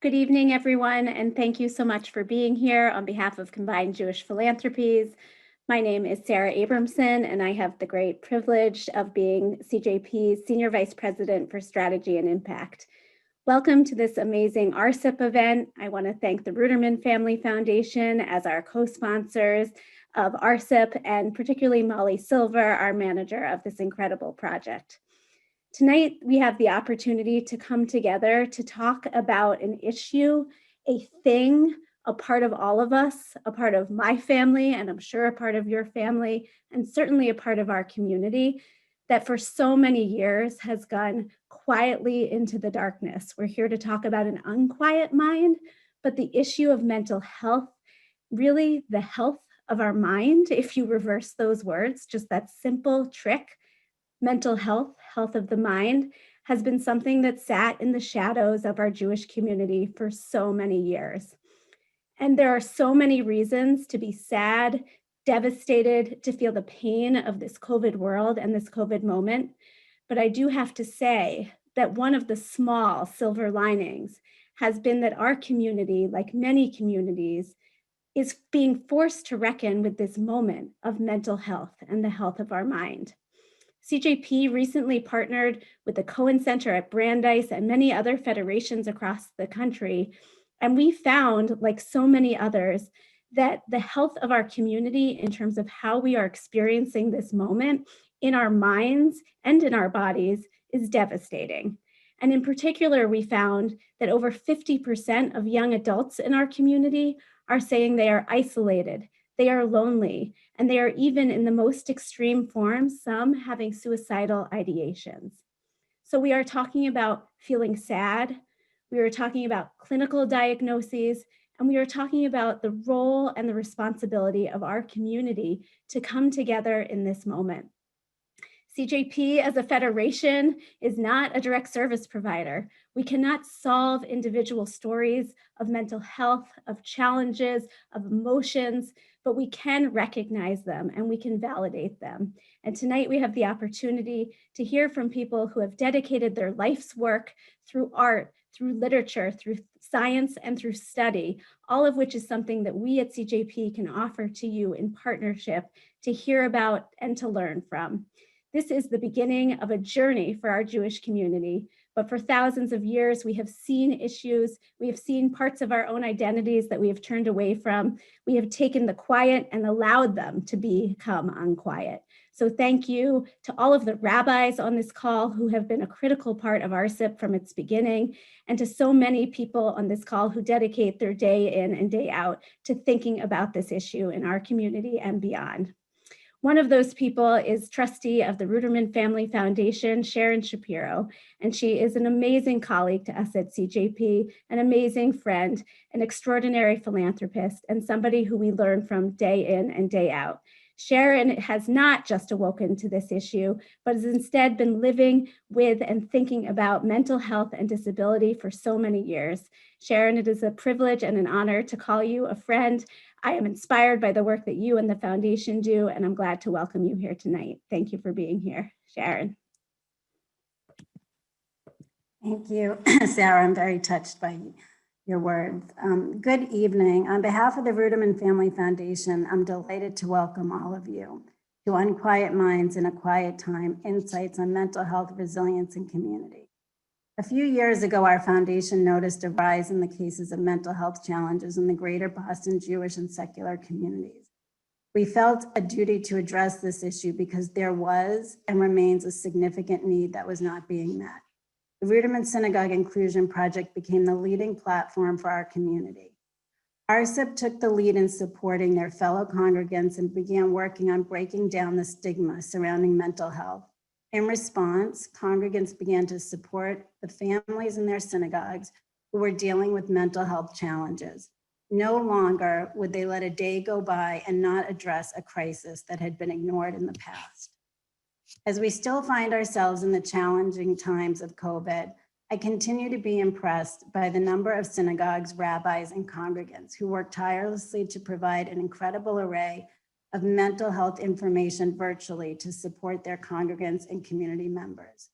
Good evening, everyone, and thank you so much for being here on behalf of Combined Jewish Philanthropies. My name is Sarah Abramson, and I have the great privilege of being CJP's Senior Vice President for Strategy and Impact. Welcome to this amazing RSIP event. I want to thank the Ruderman Family Foundation as our co-sponsors of RSIP, and particularly Molly Silver, our manager of this incredible project. Tonight, we have the opportunity to come together to talk about an issue, a thing, a part of all of us, a part of my family, and I'm sure a part of your family, and certainly a part of our community that for so many years has gone quietly into the darkness. We're here to talk about an unquiet mind, but the issue of mental health, really the health of our mind, if you reverse those words, just that simple trick. Mental health, health of the mind, has been something that sat in the shadows of our Jewish community for so many years. And there are so many reasons to be sad, devastated, to feel the pain of this COVID world and this COVID moment. But I do have to say that one of the small silver linings has been that our community, like many communities, is being forced to reckon with this moment of mental health and the health of our mind. CJP recently partnered with the Cohen Center at Brandeis and many other federations across the country. And we found, like so many others, that the health of our community in terms of how we are experiencing this moment in our minds and in our bodies is devastating. And in particular, we found that over 50% of young adults in our community are saying they are isolated, they are lonely, and they are even in the most extreme forms, some having suicidal ideations. So we are talking about feeling sad, we are talking about clinical diagnoses, and we are talking about the role and the responsibility of our community to come together in this moment. CJP as a federation is not a direct service provider. We cannot solve individual stories of mental health, of challenges, of emotions, but we can recognize them and we can validate them. And tonight we have the opportunity to hear from people who have dedicated their life's work through art, through literature, through science, and through study, all of which is something that we at CJP can offer to you in partnership to hear about and to learn from. This is the beginning of a journey for our Jewish community, but for thousands of years, we have seen issues, we have seen parts of our own identities that we have turned away from. We have taken the quiet and allowed them to become unquiet. So thank you to all of the rabbis on this call who have been a critical part of RSIP from its beginning, and to so many people on this call who dedicate their day in and day out to thinking about this issue in our community and beyond. One of those people is trustee of the Ruderman Family Foundation, Sharon Shapiro, and she is an amazing colleague to us at CJP, an amazing friend, an extraordinary philanthropist, and somebody who we learn from day in and day out. Sharon has not just awoken to this issue, but has instead been living with and thinking about mental health and disability for so many years. Sharon, it is a privilege and an honor to call you a friend. I am inspired by the work that you and the foundation do, and I'm glad to welcome you here tonight. Thank you for being here, Sharon. Thank you, Sarah. I'm very touched by your words. Good evening. On behalf of the Ruderman Family Foundation, I'm delighted to welcome all of you to Unquiet Minds in a Quiet Time, Insights on Mental Health, Resilience, and Community. A few years ago, our foundation noticed a rise in the cases of mental health challenges in the greater Boston Jewish and secular communities. We felt a duty to address this issue because there was and remains a significant need that was not being met. The Ruderman Synagogue Inclusion Project became the leading platform for our community. RSIP took the lead in supporting their fellow congregants and began working on breaking down the stigma surrounding mental health. In response, congregants began to support the families in their synagogues who were dealing with mental health challenges. No longer would they let a day go by and not address a crisis that had been ignored in the past. As we still find ourselves in the challenging times of COVID, I continue to be impressed by the number of synagogues, rabbis, and congregants who work tirelessly to provide an incredible array of mental health information virtually to support their congregants and community members.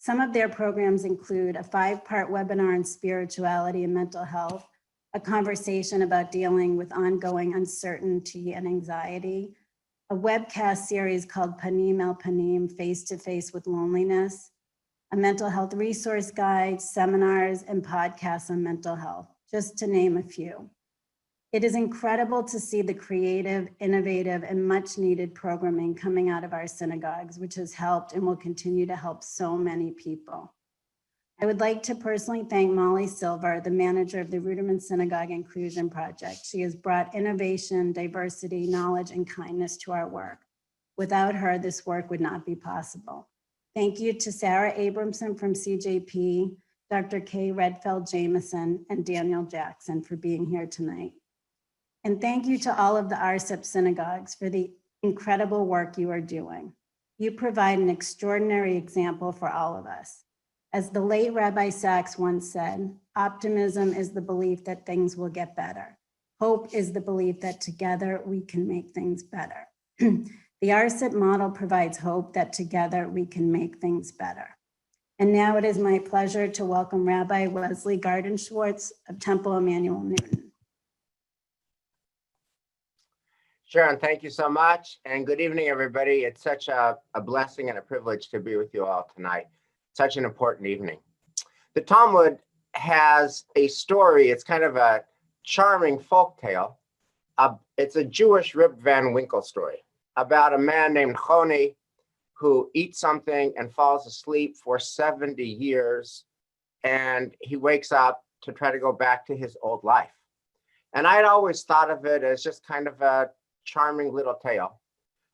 Some of their programs include a 5-part webinar on spirituality and mental health, a conversation about dealing with ongoing uncertainty and anxiety, a webcast series called Panim El Panim, Face to Face with Loneliness, a mental health resource guide, seminars, and podcasts on mental health, just to name a few. It is incredible to see the creative, innovative, and much needed programming coming out of our synagogues, which has helped and will continue to help so many people. I would like to personally thank Molly Silver, the manager of the Ruderman Synagogue Inclusion Project. She has brought innovation, diversity, knowledge, and kindness to our work. Without her, this work would not be possible. Thank you to Sarah Abramson from CJP, Dr. Kay Redfield Jamison, and Daniel Jackson for being here tonight. And thank you to all of the RSIP synagogues for the incredible work you are doing. You provide an extraordinary example for all of us. As the late Rabbi Sachs once said, optimism is the belief that things will get better. Hope is the belief that together we can make things better. The RSIP model provides hope that together we can make things better. And now it is my pleasure to welcome Rabbi Wesley Gardenswartz of Temple Emanuel Newton. Sharon, thank you so much. And good evening, everybody. It's such a blessing and a privilege to be with you all tonight. Such an important evening. The Talmud has a story. It's kind of a charming folk tale. It's a Jewish Rip Van Winkle story about a man named Choni who eats something and falls asleep for 70 years. And he wakes up to try to go back to his old life. And I'd always thought of it as just kind of a charming little tale.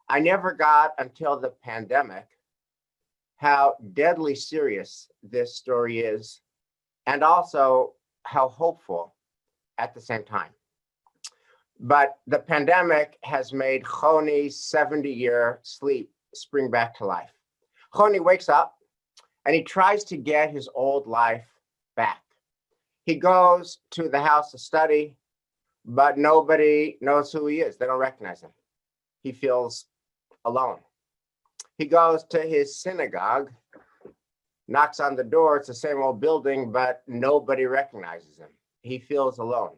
I never got until the pandemic how deadly serious this story is, and also how hopeful at the same time. But the pandemic has made Choni's 70-year sleep spring back to life. Choni wakes up and he tries to get his old life back. He goes to the house of study, but nobody knows who he is. They don't recognize him. He feels alone. He goes to his synagogue, knocks on the door. It's the same old building, but nobody recognizes him. He feels alone.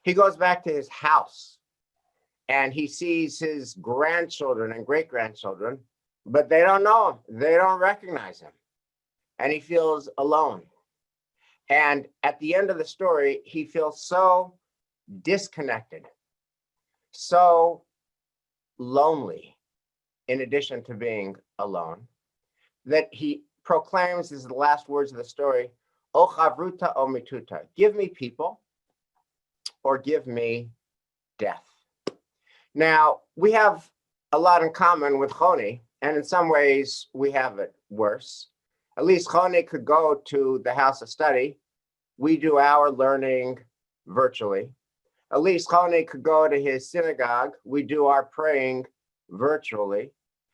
He goes back to his house and he sees his grandchildren and great-grandchildren, but they don't know him. They don't recognize him. And he feels alone. And at the end of the story, he feels so disconnected, so lonely, in addition to being alone, that he proclaims, this is the last words of the story, O chavruta o mituta, give me people or give me death. Now, we have a lot in common with Choni, and in some ways we have it worse. At least Choni could go to the house of study. We do our learning virtually. At least Choni could go to his synagogue. We do our praying virtually.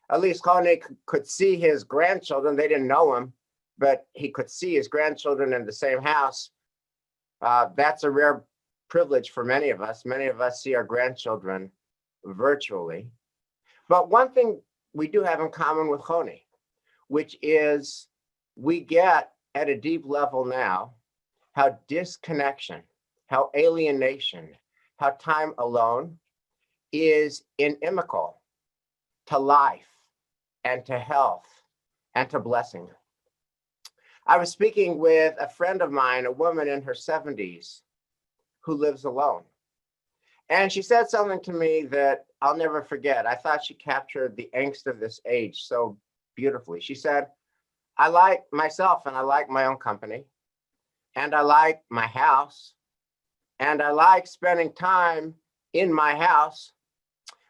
At least Choni could see his grandchildren. They didn't know him, but he could see his grandchildren in the same house. That's a rare privilege for many of us. Many of us see our grandchildren virtually. But one thing we do have in common with Choni, which is we get at a deep level now how disconnection, how alienation, how time alone is inimical to life and to health and to blessing. I was speaking with a friend of mine, a woman in her 70s who lives alone. And she said something to me that I'll never forget. I thought she captured the angst of this age so beautifully. She said, I like myself and I like my own company and I like my house and I like spending time in my house,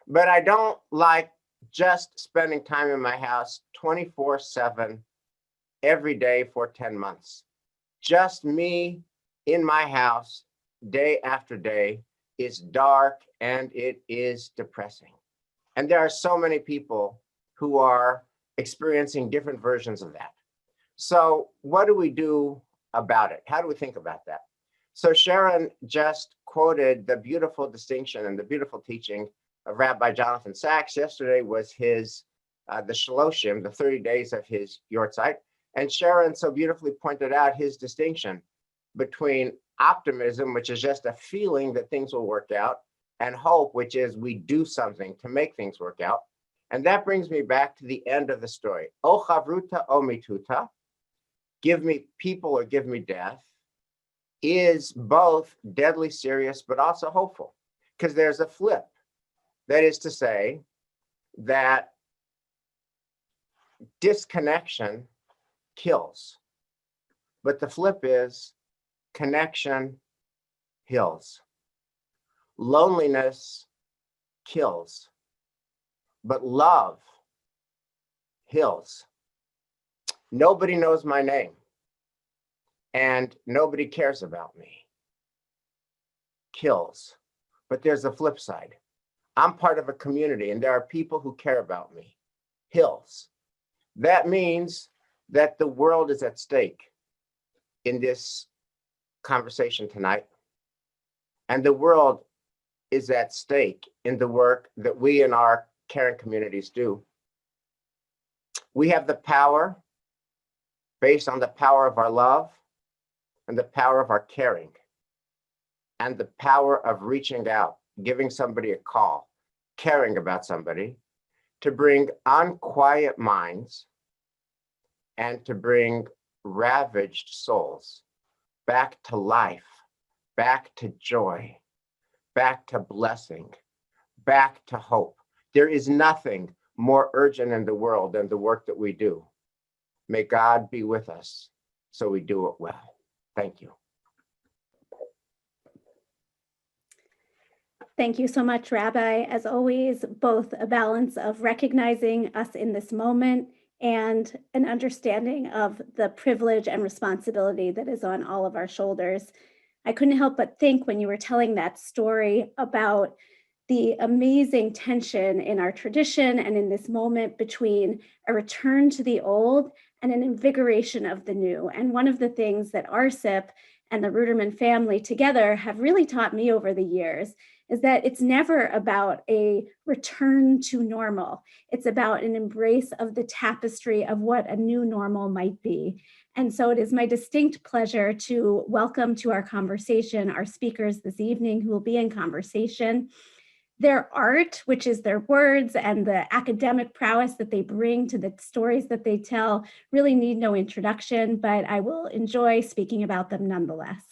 but I don't like just spending time in my house 24/7 every day for 10 months. Just me in my house day after day is dark and it is depressing. And there are so many people who are experiencing different versions of that. So what do we do about it? How do we think about that? So Sharon just quoted the beautiful distinction and the beautiful teaching of Rabbi Jonathan Sachs. Yesterday was his, the Shaloshim, the 30 days of his Yortzeit. And Sharon so beautifully pointed out his distinction between optimism, which is just a feeling that things will work out, and hope, which is we do something to make things work out. And that brings me back to the end of the story. O chavruta o mituta, give me people or give me death, is both deadly serious, but also hopeful, because there's a flip. That is to say that disconnection kills, but the flip is connection heals. Loneliness kills, but love heals. Nobody knows my name, and nobody cares about me. Kills, but there's a flip side. I'm part of a community, and there are people who care about me. Heals. That means that the world is at stake in this conversation tonight, and the world is at stake in the work that we in our caring communities do. We have the power, based on the power of our love and the power of our caring and the power of reaching out, giving somebody a call, caring about somebody, to bring unquiet minds and to bring ravaged souls back to life, back to joy, back to blessing, back to hope. There is nothing more urgent in the world than the work that we do. May God be with us so we do it well. Thank you. Thank you so much, Rabbi. As always, both a balance of recognizing us in this moment and an understanding of the privilege and responsibility that is on all of our shoulders. I couldn't help but think when you were telling that story about the amazing tension in our tradition and in this moment between a return to the old and an invigoration of the new. And one of the things that RSIP and the Ruderman family together have really taught me over the years is that it's never about a return to normal. It's about an embrace of the tapestry of what a new normal might be. And so it is my distinct pleasure to welcome to our conversation our speakers this evening who will be in conversation. Their art, which is their words and the academic prowess that they bring to the stories that they tell, really need no introduction, but I will enjoy speaking about them nonetheless.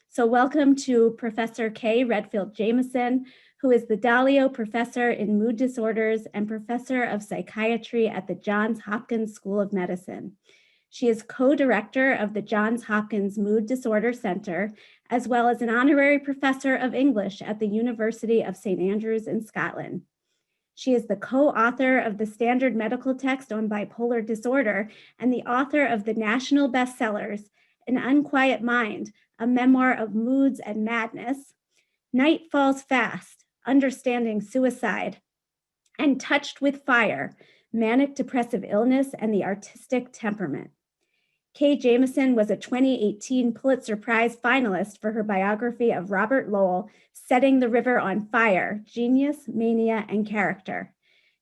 So welcome to Professor K. Redfield Jamison, who is the Dalio Professor in Mood Disorders and Professor of Psychiatry at the Johns Hopkins School of Medicine. She is co-director of the Johns Hopkins Mood Disorder Center, as well as an honorary professor of English at the University of St. Andrews in Scotland. She is the co-author of the standard medical text on bipolar disorder and the author of the national bestsellers, An Unquiet Mind, a memoir of moods and madness, Night Falls Fast, Understanding Suicide, and Touched with Fire, Manic Depressive Illness and the Artistic Temperament. Kay Jamison was a 2018 Pulitzer Prize finalist for her biography of Robert Lowell, Setting the River on Fire, Genius, Mania, and Character.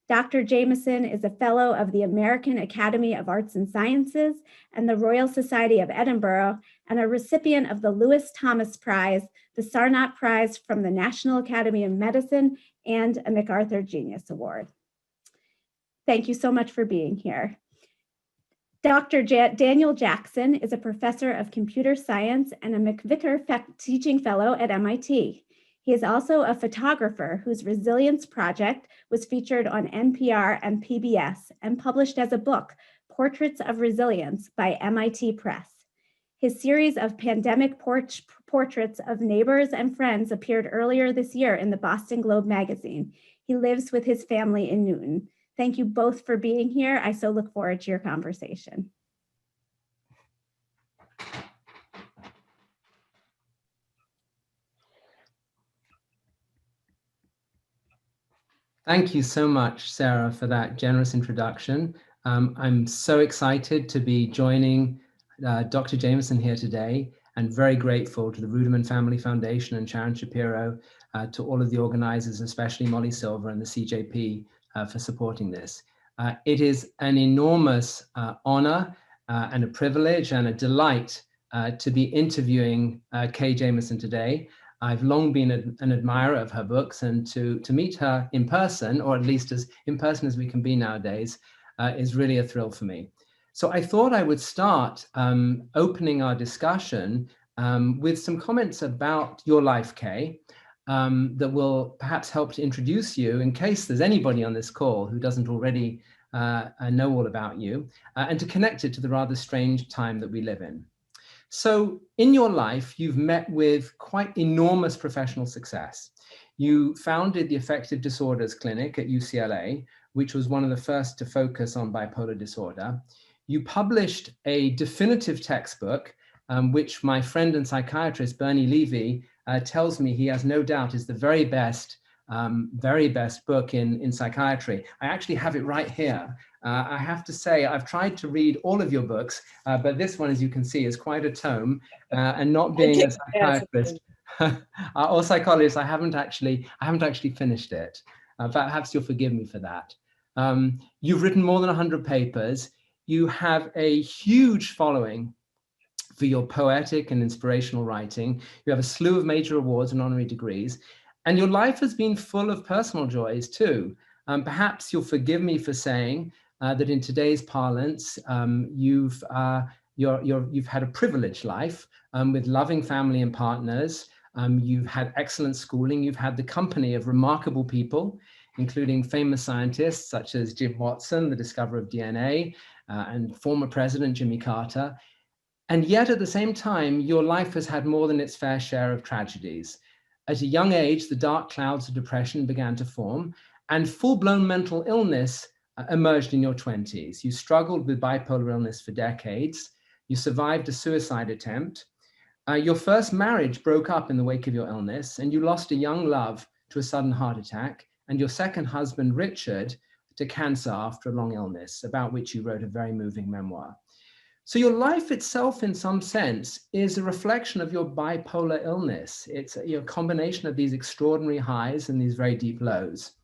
Dr. Jamison is a fellow of the American Academy of Arts and Sciences and the Royal Society of Edinburgh, and a recipient of the Lewis Thomas Prize, the Sarnat Prize from the National Academy of Medicine, and a MacArthur Genius Award. Thank you so much for being here. Dr. Daniel Jackson is a professor of computer science and a McVicker teaching fellow at MIT. He is also a photographer whose Resilience Project was featured on NPR and PBS and published as a book, Portraits of Resilience by MIT Press. His series of pandemic portraits of neighbors and friends appeared earlier this year in the Boston Globe magazine. He lives with his family in Newton. Thank you both for being here. I so look forward to your conversation. Thank you so much, Sarah, for that generous introduction. I'm so excited to be joining Dr. Jamison here today, and very grateful to the Ruderman Family Foundation and Sharon Shapiro, to all of the organizers, especially Molly Silver and the CJP, for supporting this. It is an enormous honor and a privilege and a delight to be interviewing Kay Jamison today. I've long been an admirer of her books, and to meet her in person, or at least as in person as we can be nowadays, is really a thrill for me. So I thought I would start opening our discussion with some comments about your life, Kay, that will perhaps help to introduce you in case there's anybody on this call who doesn't already know all about you, and to connect it to the rather strange time that we live in. So in your life, you've met with quite enormous professional success. You founded the Affective Disorders Clinic at UCLA, which was one of the first to focus on bipolar disorder. You published a definitive textbook, which my friend and psychiatrist, Bernie Levy, tells me he has no doubt is the very best book in psychiatry. I actually have it right here. I have to say, I've tried to read all of your books, but this one, as you can see, is quite a tome. And not being a psychiatrist or psychologist, I haven't actually finished it. Perhaps you'll forgive me for that. You've written more than 100 papers. You have a huge following for your poetic and inspirational writing. You have a slew of major awards and honorary degrees. And your life has been full of personal joys too. Perhaps you'll forgive me for saying that in today's parlance, you've had a privileged life with loving family and partners. You've had excellent schooling. You've had the company of remarkable people, including famous scientists such as Jim Watson, the discoverer of DNA, and former President Jimmy Carter. And yet at the same time, your life has had more than its fair share of tragedies. At a young age, the dark clouds of depression began to form, and full-blown mental illness emerged in your 20s. You struggled with bipolar illness for decades. You survived a suicide attempt. Your first marriage broke up in the wake of your illness, and you lost a young love to a sudden heart attack, and your second husband, Richard, to cancer after a long illness, about which you wrote a very moving memoir. So your life itself, in some sense, is a reflection of your bipolar illness. It's a combination of these extraordinary highs and these very deep lows.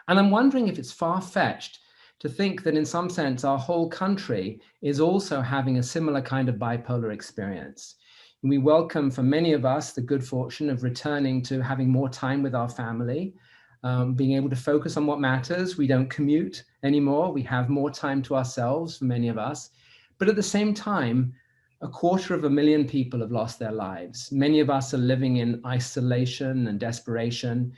And I'm wondering if it's far-fetched to think that in some sense, our whole country is also having a similar kind of bipolar experience. And we welcome, for many of us, the good fortune of returning to having more time with our family, being able to focus on what matters. We don't commute anymore. We have more time to ourselves, for many of us. But at the same time, 250,000 people have lost their lives. Many of us are living in isolation and desperation.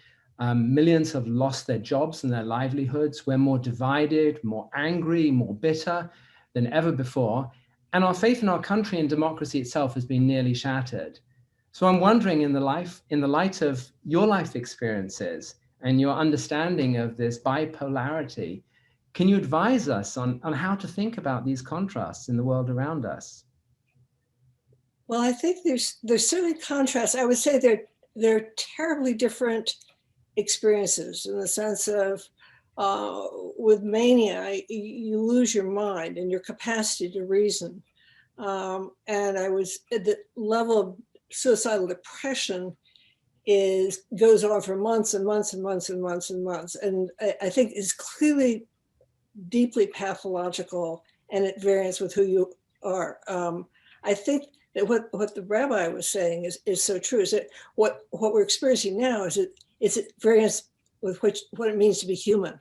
Millions have lost their jobs and their livelihoods. We're more divided, more angry, more bitter than ever before. And our faith in our country and democracy itself has been nearly shattered. So I'm wondering, in the light of your life experiences and your understanding of this bipolarity, can you advise us on how to think about these contrasts in the world around us? Well, I think there's certainly contrasts. I would say they're terribly different experiences in the sense of with mania, you lose your mind and your capacity to reason. And I was at the level of suicidal depression goes on for months and months and months and months and months. And I think is clearly deeply pathological and at variance with who you are. I think that what the rabbi was saying is so true, is that what we're experiencing now is it's at variance with what it means to be human,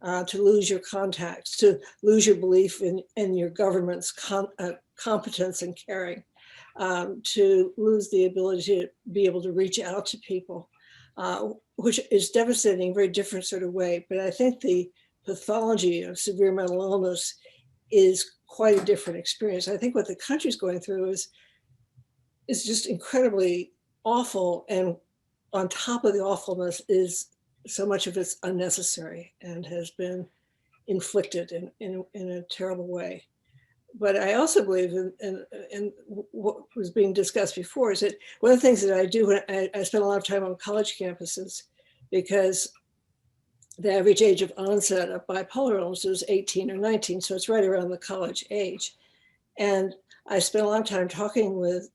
to lose your contacts, to lose your belief in your government's competence and caring, to lose the ability to be able to reach out to people, which is devastating in a very different sort of way. But I think the pathology of severe mental illness is quite a different experience. I think what the country's going through is just incredibly awful, and on top of the awfulness is so much of it's unnecessary and has been inflicted in a terrible way. But I also believe in what was being discussed before, is that one of the things that I do when I spend a lot of time on college campuses, because the average age of onset of bipolar illness is 18 or 19, so it's right around the college age. And I spent a lot of time talking with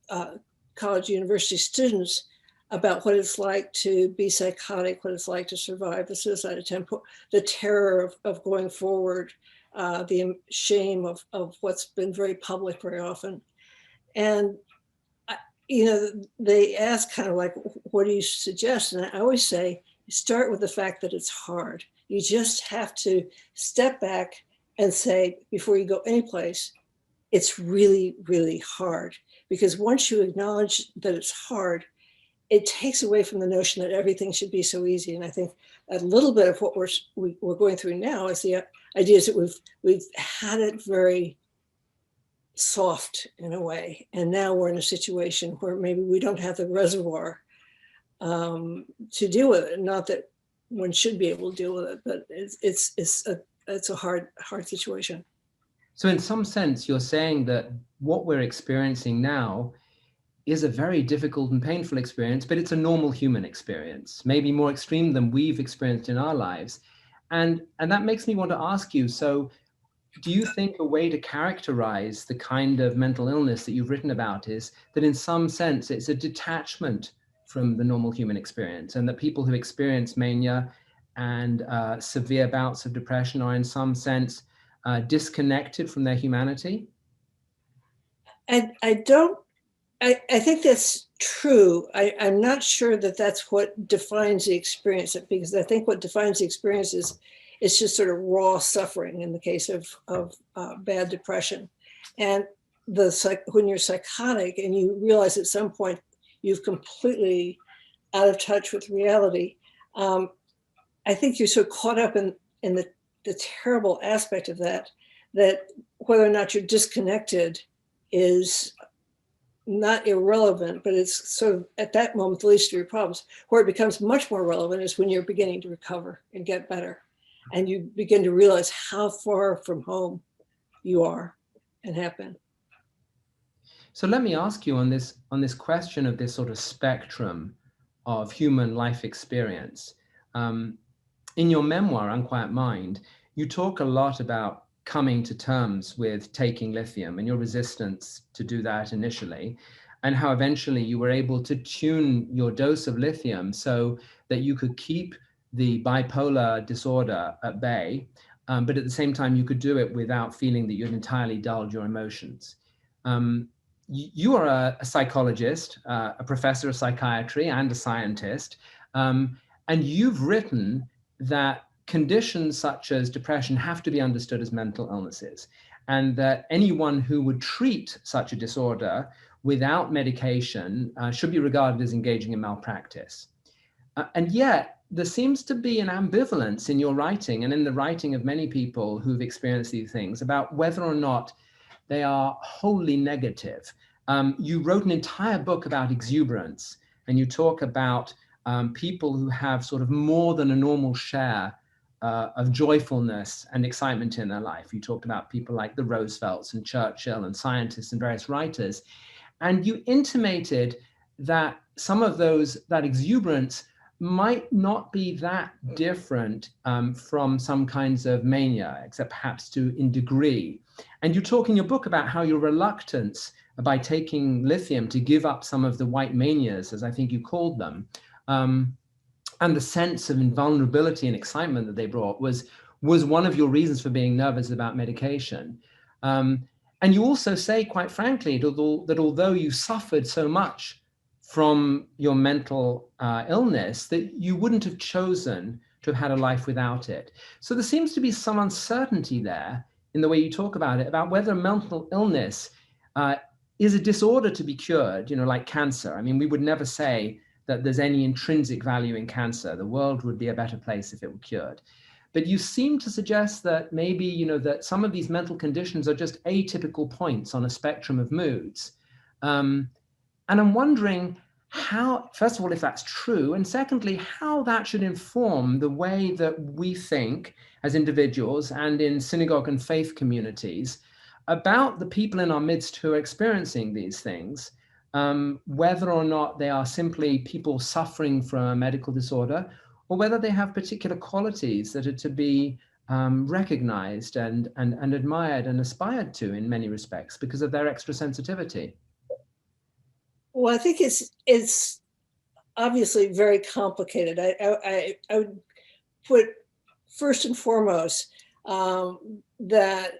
college university students about what it's like to be psychotic, what it's like to survive the suicide attempt, the terror of going forward, the shame of what's been very public very often. And, they ask kind of like, what do you suggest? And I always say, start with the fact that it's hard. You just have to step back and say, before you go anyplace, it's really, really hard. Because once you acknowledge that it's hard, it takes away from the notion that everything should be so easy. And I think a little bit of what we're going through now is the idea is that we've had it very soft in a way. And now we're in a situation where maybe we don't have the reservoir to deal with it. Not that one should be able to deal with it, but it's a hard situation. So in some sense, you're saying that what we're experiencing now is a very difficult and painful experience, but it's a normal human experience, maybe more extreme than we've experienced in our lives. And that makes me want to ask you, so do you think a way to characterize the kind of mental illness that you've written about is that in some sense it's a detachment from the normal human experience, and that people who experience mania and severe bouts of depression are in some sense disconnected from their humanity? I think that's true. I'm not sure that that's what defines the experience, because I think what defines the experience is it's just sort of raw suffering in the case of bad depression. And when you're psychotic and you realize at some point you've completely out of touch with reality, I think you're so caught up in the terrible aspect of that whether or not you're disconnected is not irrelevant, but it's sort of at that moment the least of your problems. Where it becomes much more relevant is when you're beginning to recover and get better, and you begin to realize how far from home you are and have been. So let me ask you on this question of this sort of spectrum of human life experience. In your memoir, Unquiet Mind, you talk a lot about coming to terms with taking lithium and your resistance to do that initially, and how eventually you were able to tune your dose of lithium so that you could keep the bipolar disorder at bay, but at the same time you could do it without feeling that you'd entirely dulled your emotions. You are a psychologist, a professor of psychiatry and a scientist, and you've written that conditions such as depression have to be understood as mental illnesses, and that anyone who would treat such a disorder without medication should be regarded as engaging in malpractice. And yet there seems to be an ambivalence in your writing and in the writing of many people who've experienced these things about whether or not they are wholly negative. You wrote an entire book about exuberance, and you talk about people who have sort of more than a normal share of joyfulness and excitement in their life. You talked about people like the Roosevelts and Churchill and scientists and various writers. And you intimated that some of that exuberance might not be that different from some kinds of mania, except perhaps in degree. And you talk in your book about how your reluctance by taking lithium to give up some of the white manias, as I think you called them, and the sense of invulnerability and excitement that they brought was one of your reasons for being nervous about medication. And you also say, quite frankly, that although you suffered so much from your mental illness, that you wouldn't have chosen to have had a life without it. So there seems to be some uncertainty there in the way you talk about it, about whether mental illness is a disorder to be cured, like cancer. I mean, we would never say that there's any intrinsic value in cancer. The world would be a better place if it were cured. But you seem to suggest that maybe, that some of these mental conditions are just atypical points on a spectrum of moods. And I'm wondering how, first of all, if that's true, and secondly, how that should inform the way that we think as individuals and in synagogue and faith communities about the people in our midst who are experiencing these things, whether or not they are simply people suffering from a medical disorder, or whether they have particular qualities that are to be recognized and admired and aspired to in many respects because of their extra sensitivity. Well, I think it's obviously very complicated. I would put first and foremost, that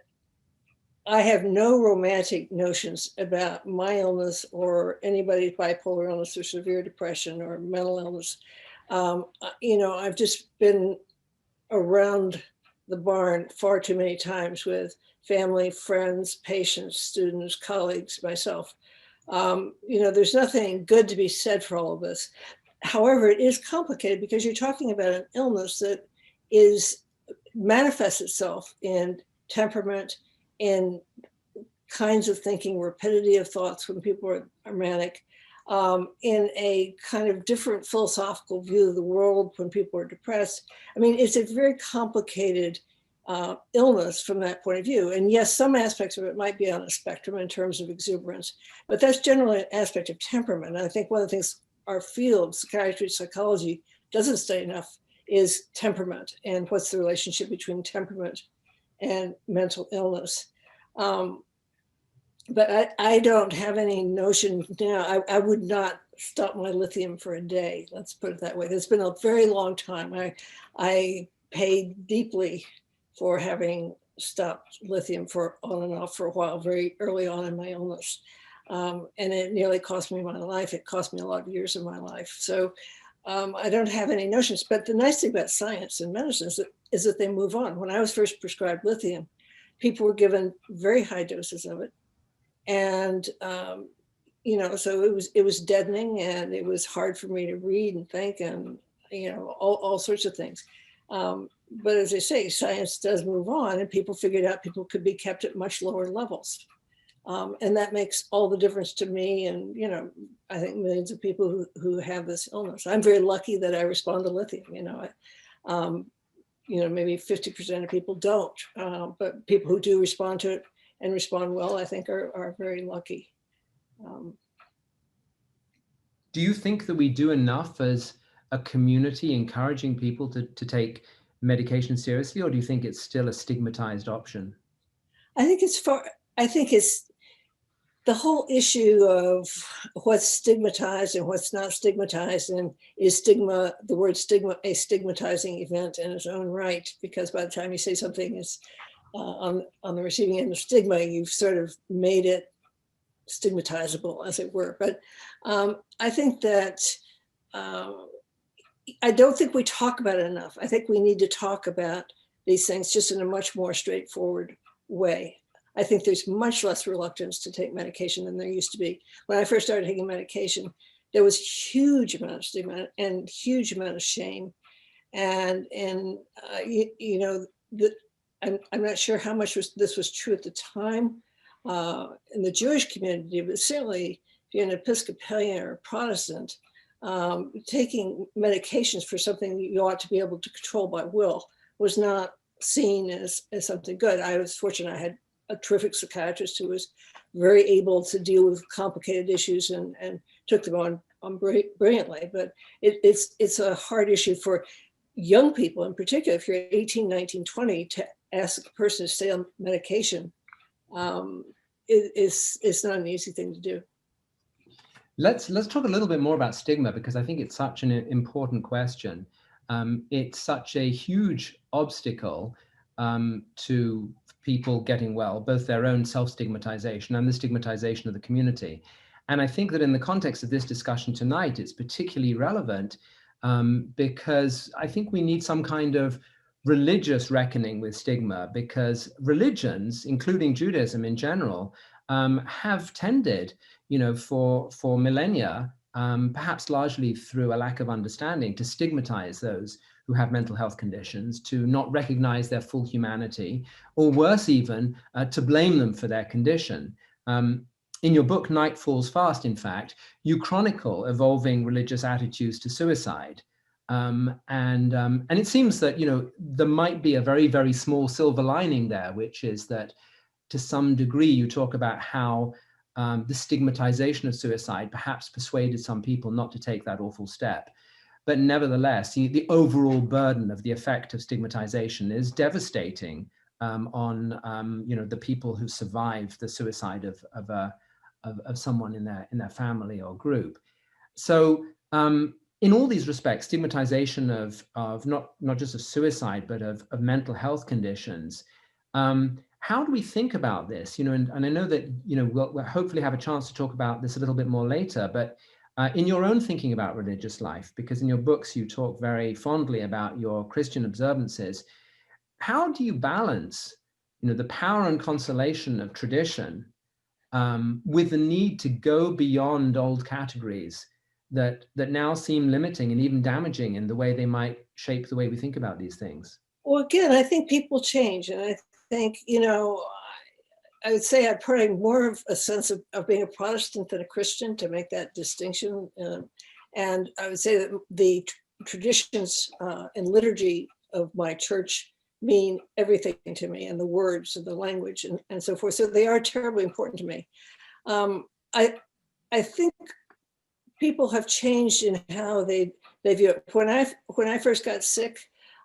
I have no romantic notions about my illness or anybody's bipolar illness or severe depression or mental illness. I've just been around the barn far too many times with family, friends, patients, students, colleagues, myself. There's nothing good to be said for all of this. However, it is complicated because you're talking about an illness that manifests itself in temperament, in kinds of thinking, rapidity of thoughts when people are manic, in a kind of different philosophical view of the world when people are depressed. I mean, it's a very complicated illness from that point of view. And yes, some aspects of it might be on a spectrum in terms of exuberance, but that's generally an aspect of temperament. And I think one of the things our field, psychiatry, psychology, doesn't study enough is temperament and what's the relationship between temperament and mental illness. But I don't have any notion now. I would not stop my lithium for a day. Let's put it that way. It's been a very long time. I paid deeply for having stopped lithium for on and off for a while, very early on in my illness. And it nearly cost me my life. It cost me a lot of years of my life. So I don't have any notions. But the nice thing about science and medicine is that they move on. When I was first prescribed lithium, people were given very high doses of it. And, so it was deadening, and it was hard for me to read and think, and, all sorts of things. But as I say, science does move on, and people figured out people could be kept at much lower levels. And that makes all the difference to me. And, I think millions of people who have this illness. I'm very lucky that I respond to lithium, maybe 50% of people don't, but people who do respond to it and respond well, I think are very lucky. Do you think that we do enough as a community encouraging people to take medication seriously, or do you think it's still a stigmatized option? I think it's the whole issue of what's stigmatized and what's not stigmatized, and is the word stigma a stigmatizing event in its own right? Because by the time you say something is on the receiving end of stigma, you've sort of made it stigmatizable, as it were. But I think that I don't think we talk about it enough. I think we need to talk about these things just in a much more straightforward way. I think there's much less reluctance to take medication than there used to be. When I first started taking medication, there was huge amount of stigma and huge amount of shame. And I'm not sure how much this was true at the time in the Jewish community, but certainly if you're an Episcopalian or a Protestant, taking medications for something you ought to be able to control by will was not seen as something good. I was fortunate I had a terrific psychiatrist who was very able to deal with complicated issues and took them on brilliantly. But it's a hard issue for young people in particular. If you're 18, 19, 20, to ask a person to stay on medication, it's not an easy thing to do. Let's talk a little bit more about stigma, because I think it's such an important question. It's such a huge obstacle to people getting well, both their own self-stigmatization and the stigmatization of the community. And I think that in the context of this discussion tonight, it's particularly relevant because I think we need some kind of religious reckoning with stigma, because religions, including Judaism in general, have tended, for millennia, perhaps largely through a lack of understanding, to stigmatize those who have mental health conditions, to not recognize their full humanity, or worse even, to blame them for their condition. In your book, Night Falls Fast, in fact, you chronicle evolving religious attitudes to suicide. And it seems that, there might be a very, very small silver lining there, which is that to some degree, you talk about how the stigmatization of suicide perhaps persuaded some people not to take that awful step. But nevertheless, the overall burden of the effect of stigmatization is devastating on the people who survive the suicide of someone in their family or group. So in all these respects, stigmatization of not just of suicide, but of mental health conditions. How do we think about this? And I know that, we'll hopefully have a chance to talk about this a little bit more later, but in your own thinking about religious life, because in your books, you talk very fondly about your Christian observances, how do you balance, the power and consolation of tradition with the need to go beyond old categories that now seem limiting and even damaging in the way they might shape the way we think about these things? Well, again, I think people change. And I think, I would say I'd probably more of a sense of being a Protestant than a Christian, to make that distinction. And I would say that the traditions and liturgy of my church mean everything to me, and the words and the language and so forth. So they are terribly important to me. I think people have changed in how they view it. When I first got sick,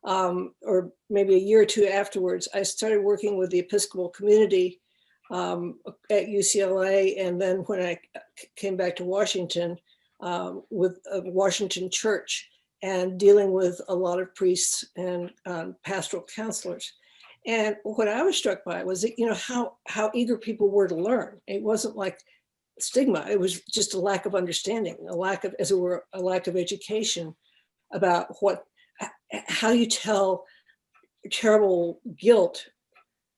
or maybe a year or two afterwards, I started working with the Episcopal community at UCLA. And then when I came back to Washington, with a Washington church, and dealing with a lot of priests and pastoral counselors. And what I was struck by was that, how eager people were to learn. It wasn't like stigma. It was just a lack of understanding, a lack of education about how you tell terrible guilt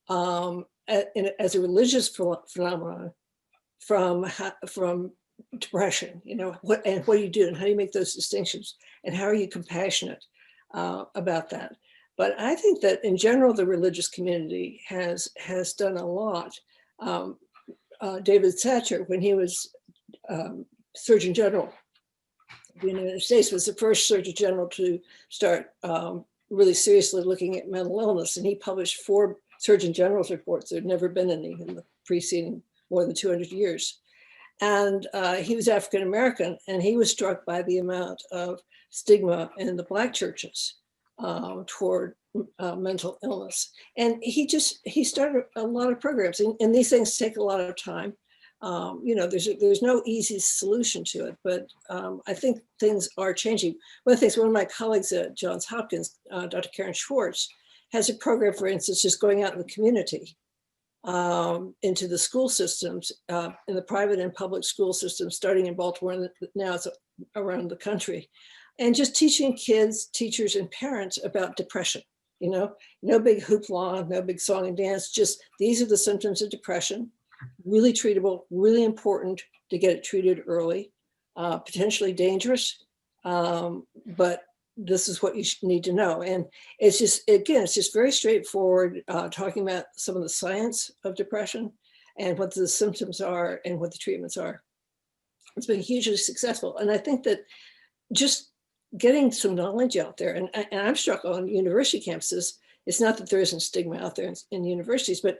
as a religious phenomenon from depression. What do you do, and how do you make those distinctions, and how are you compassionate about that? But I think that in general, the religious community has done a lot. David Thatcher, when he was Surgeon General of the United States, was the first Surgeon General to start really seriously looking at mental illness. And he published 4 Surgeon General's reports. There had never been any in the preceding more than 200 years. And he was African-American, and he was struck by the amount of stigma in the Black churches toward mental illness. And he started a lot of programs, and these things take a lot of time. There's no easy solution to it, but I think things are changing. One of my colleagues at Johns Hopkins, Dr. Sharon Schwartz, has a program, for instance, just going out in the community, into the school systems, in the private and public school systems, starting in Baltimore, and now it's around the country, and just teaching kids, teachers, and parents about depression. No big hoopla, no big song and dance, just these are the symptoms of depression, really treatable, really important to get it treated early, potentially dangerous, but this is what you need to know. And it's just very straightforward, talking about some of the science of depression and what the symptoms are and what the treatments are. It's been hugely successful. And I think that just getting some knowledge out there, and I'm struck on university campuses, it's not that there isn't stigma out there in universities, but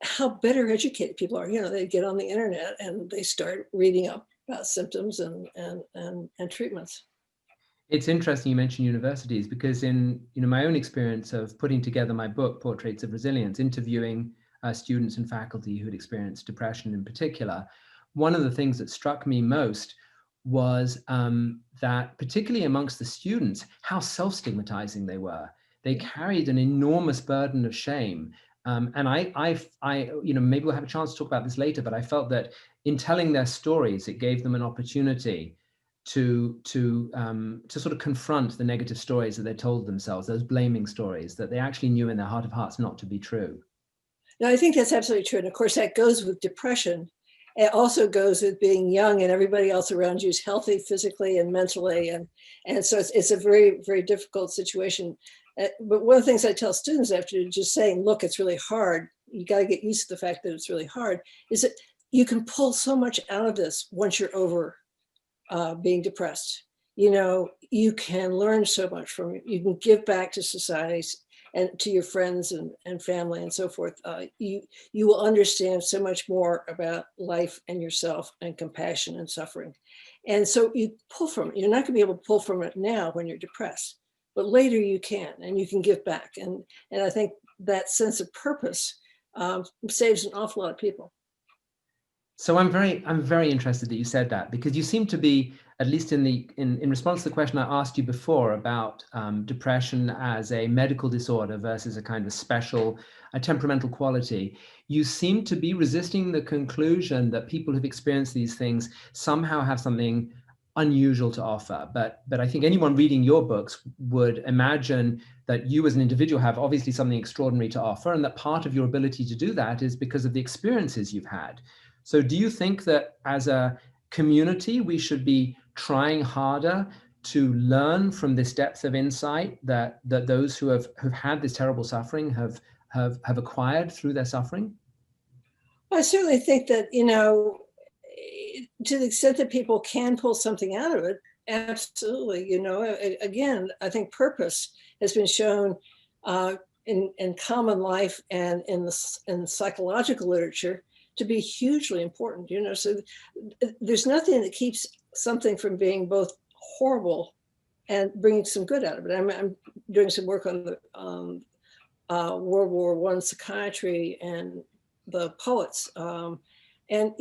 how better educated people are. They get on the internet and they start reading up about symptoms and treatments. It's interesting you mentioned universities, because in my own experience of putting together my book, Portraits of Resilience, interviewing students and faculty who had experienced depression in particular, one of the things that struck me most was that, particularly amongst the students, how self-stigmatizing they were. They carried an enormous burden of shame. And I maybe we'll have a chance to talk about this later, but I felt that in telling their stories, it gave them an opportunity to sort of confront the negative stories that they told themselves, those blaming stories that they actually knew in their heart of hearts not to be true. No, I think that's absolutely true. And of course, that goes with depression. It also goes with being young and everybody else around you is healthy physically and mentally. And so it's a very, very difficult situation. But one of the things I tell students after just saying, look, it's really hard, you got to get used to the fact that it's really hard, is that you can pull so much out of this once you're over being depressed. You can learn so much from it. You can give back to societies and to your friends and family and so forth. You will understand so much more about life and yourself and compassion and suffering. And so you pull from it. You're not going to be able to pull from it now when you're depressed, but later you can, and you can give back. And I think that sense of purpose saves an awful lot of people. So I'm very interested that you said that, because you seem to be, at least in response to the question I asked you before about depression as a medical disorder versus a kind of special, a temperamental quality, you seem to be resisting the conclusion that people who've experienced these things somehow have something unusual to offer. But I think anyone reading your books would imagine that you as an individual have obviously something extraordinary to offer, and that part of your ability to do that is because of the experiences you've had. So do you think that as a community, we should be trying harder to learn from this depth of insight that those who've had this terrible suffering have acquired through their suffering? I certainly think that, to the extent that people can pull something out of it, absolutely. Again, I think purpose has been shown in common life and in psychological literature to be hugely important. So there's nothing that keeps something from being both horrible and bringing some good out of it. I'm doing some work on the World War I psychiatry and the poets. And,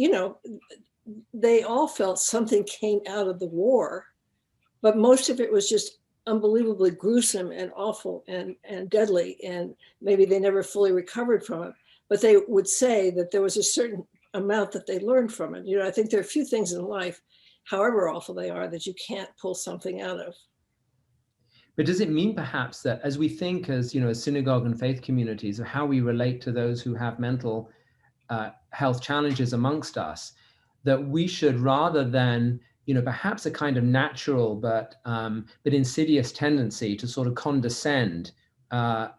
they all felt something came out of the war, but most of it was just unbelievably gruesome and awful and deadly. And maybe they never fully recovered from it, but they would say that there was a certain amount that they learned from it. I think there are a few things in life, however awful they are, that you can't pull something out of. But does it mean perhaps that as we think as synagogue and faith communities of how we relate to those who have mental health challenges amongst us, that we should, rather than perhaps a kind of natural but insidious tendency to sort of condescend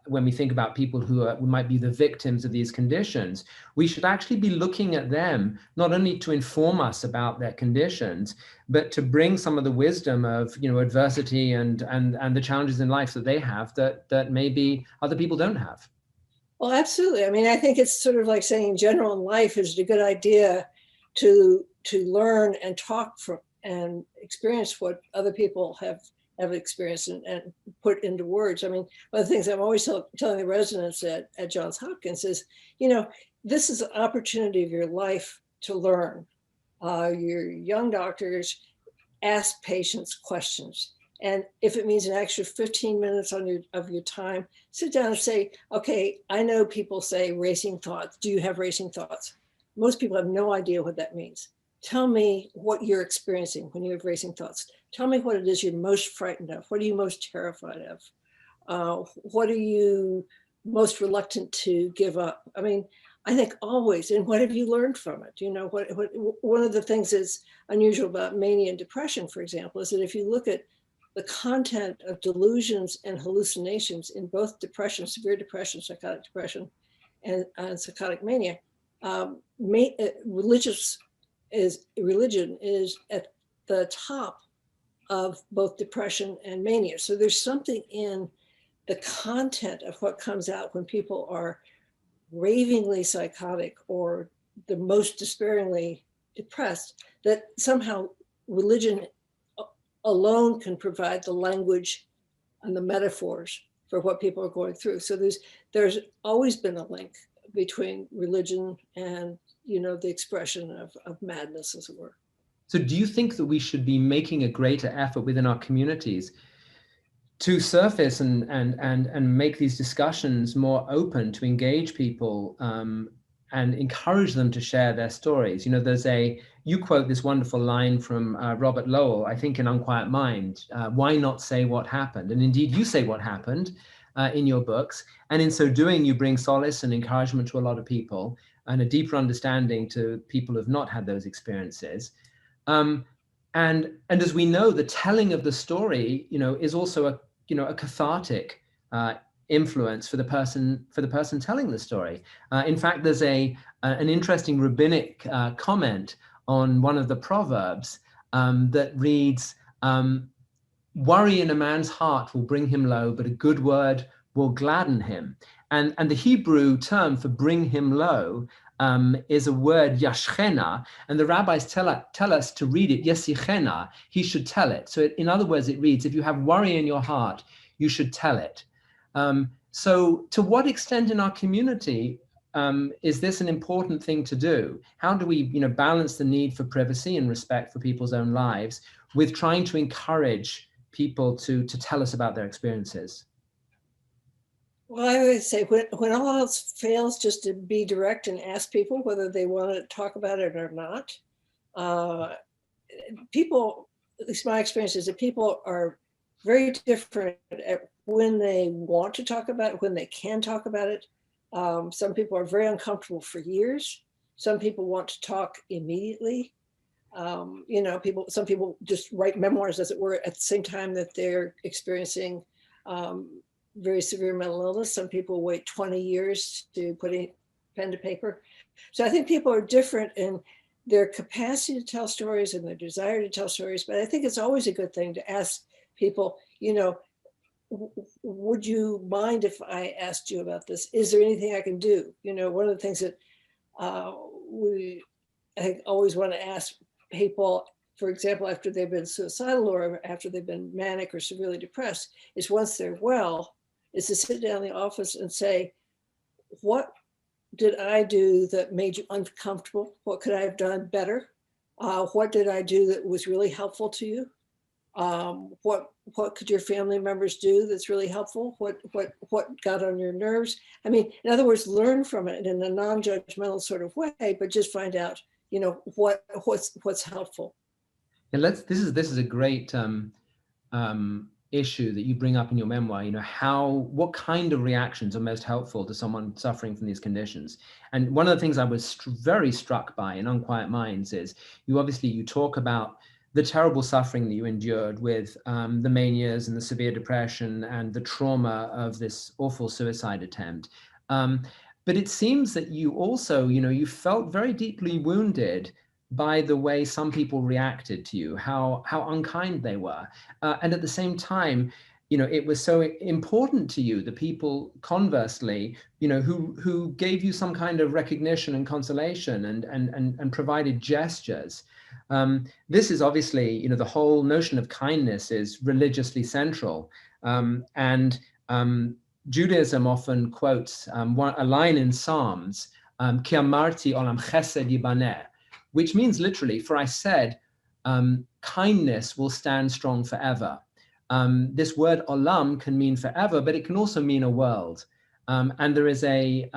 when we think about people who might be the victims of these conditions, we should actually be looking at them not only to inform us about their conditions, but to bring some of the wisdom of adversity and the challenges in life that they have that maybe other people don't have. Well, absolutely. I mean, I think it's sort of like saying in general in life, is it a good idea to learn and talk from and experience what other people have experienced and put into words. I mean, one of the things I'm always telling the residents at Johns Hopkins is, this is an opportunity of your life to learn. Your young doctors ask patients questions. And if it means an extra 15 minutes of your time, sit down and say, okay, I know people say racing thoughts. Do you have racing thoughts? Most people have no idea what that means. Tell me what you're experiencing when you have racing thoughts. Tell me what it is you're most frightened of. What are you most terrified of? What are you most reluctant to give up? I mean, I think always, and what have you learned from it? One of the things that's unusual about mania and depression, for example, is that if you look at the content of delusions and hallucinations in both depression, severe depression, psychotic depression, and psychotic mania, religion is at the top of both depression and mania. So there's something in the content of what comes out when people are ravingly psychotic or the most despairingly depressed, that somehow religion alone can provide the language and the metaphors for what people are going through. So there's always been a link between religion and the expression of madness, as it were. So do you think that we should be making a greater effort within our communities to surface and make these discussions more open, to engage people and encourage them to share their stories? You quote this wonderful line from Robert Lowell, I think in Unquiet Mind, why not say what happened? And indeed you say what happened in your books. And in so doing, you bring solace and encouragement to a lot of people and a deeper understanding to people who've not had those experiences. And as we know, the telling of the story, is also a cathartic influence for the person telling the story. In fact, there's an interesting rabbinic comment on one of the proverbs that reads, "Worry in a man's heart will bring him low, but a good word will gladden him." And the Hebrew term for bring him low is a word yashchena, and the rabbis tell us to read it yesichena, he should tell it. So in other words, it reads, if you have worry in your heart, you should tell it. So to what extent in our community is this an important thing to do? How do we, balance the need for privacy and respect for people's own lives with trying to encourage people to tell us about their experiences? Well, I would say when all else fails, just to be direct and ask people whether they want to talk about it or not. People, at least my experience is that people are very different at when they want to talk about it, when they can talk about it. Some people are very uncomfortable for years. Some people want to talk immediately. Some people just write memoirs, as it were, at the same time that they're experiencing very severe mental illness. Some people wait 20 years to put a pen to paper. So I think people are different in their capacity to tell stories and their desire to tell stories. But I think it's always a good thing to ask people, would you mind if I asked you about this? Is there anything I can do? One of the things that I always want to ask people, for example, after they've been suicidal or after they've been manic or severely depressed, is once they're well, is to sit down in the office and say, what did I do that made you uncomfortable? What could I have done better? What did I do that was really helpful to you? What could your family members do that's really helpful? What got on your nerves? I mean, in other words, learn from it in a non-judgmental sort of way, but just find out, what's helpful. And this is a great issue that you bring up in your memoir. What kind of reactions are most helpful to someone suffering from these conditions? And one of the things I was very struck by in Unquiet Minds is you talk about the terrible suffering that you endured with the manias and the severe depression and the trauma of this awful suicide attempt. But it seems that you also, you felt very deeply wounded by the way some people reacted to you, how unkind they were. And at the same time, it was so important to you, the people conversely, who gave you some kind of recognition and consolation and provided gestures. This is obviously, the whole notion of kindness is religiously central. And Judaism often quotes a line in Psalms, Ki amarti olam chesed yibaneh, which means literally, for I said, kindness will stand strong forever. This word olam can mean forever, but it can also mean a world. And there is a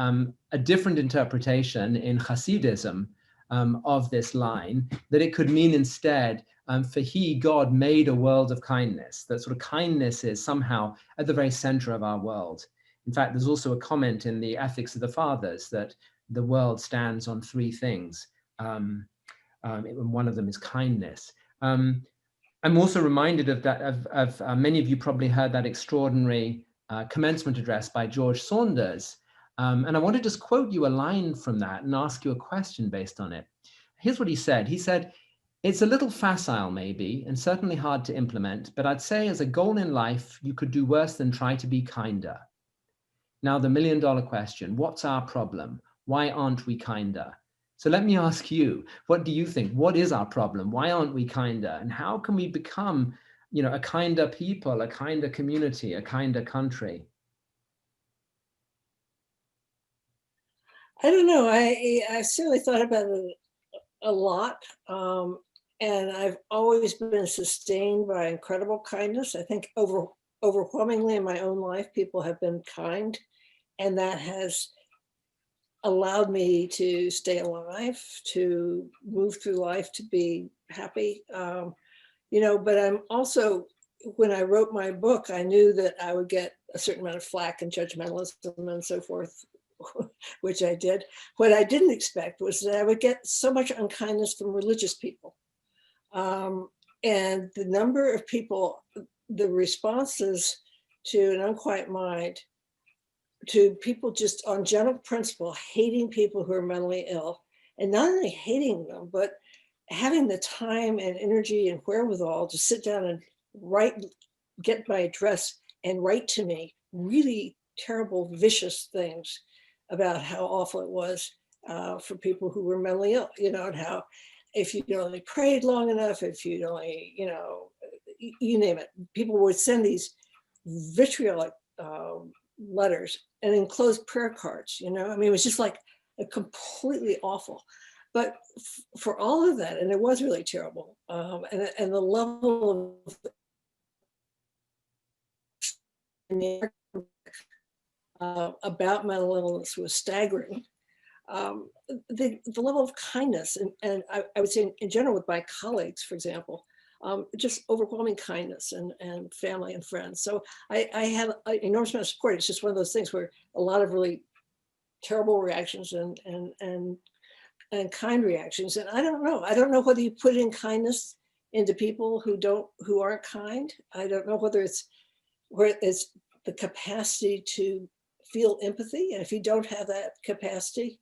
different interpretation in Hasidism of this line, that it could mean instead, for God, made a world of kindness, that sort of kindness is somehow at the very center of our world. In fact, there's also a comment in the Ethics of the Fathers that the world stands on three things. One of them is kindness. I'm also reminded of many of you probably heard that extraordinary commencement address by George Saunders. And I want to just quote you a line from that and ask you a question based on it. Here's what he said. He said, "It's a little facile maybe, and certainly hard to implement, but I'd say as a goal in life, you could do worse than try to be kinder. Now, the million-dollar question, what's our problem? Why aren't we kinder?" So let me ask you, what do you think? What is our problem? Why aren't we kinder? And how can we become, a kinder people, a kinder community, a kinder country? I don't know. I certainly thought about it a lot. And I've always been sustained by incredible kindness. I think overwhelmingly in my own life, people have been kind. And that has allowed me to stay alive, to move through life, to be happy. But I'm also, when I wrote my book, I knew that I would get a certain amount of flack and judgmentalism and so forth, which I did. What I didn't expect was that I would get so much unkindness from religious people. And the number of people, the responses to an unquiet mind, to people just on general principle, hating people who are mentally ill, and not only hating them, but having the time and energy and wherewithal to sit down and get my address and write to me really terrible, vicious things about how awful it was for people who were mentally ill, and how if you'd only prayed long enough, if you'd only, you name it, people would send these vitriolic letters and enclosed prayer cards, I mean, it was just like completely awful. But for all of that, and it was really terrible, and the level of about mental illness was staggering. The level of kindness, and I would say in general with my colleagues, for example, just overwhelming kindness and family and friends. So I have an enormous amount of support. It's just one of those things where a lot of really terrible reactions and kind reactions. And I don't know whether you put in kindness into people who aren't kind. I don't know whether it's the capacity to feel empathy. And if you don't have that capacity,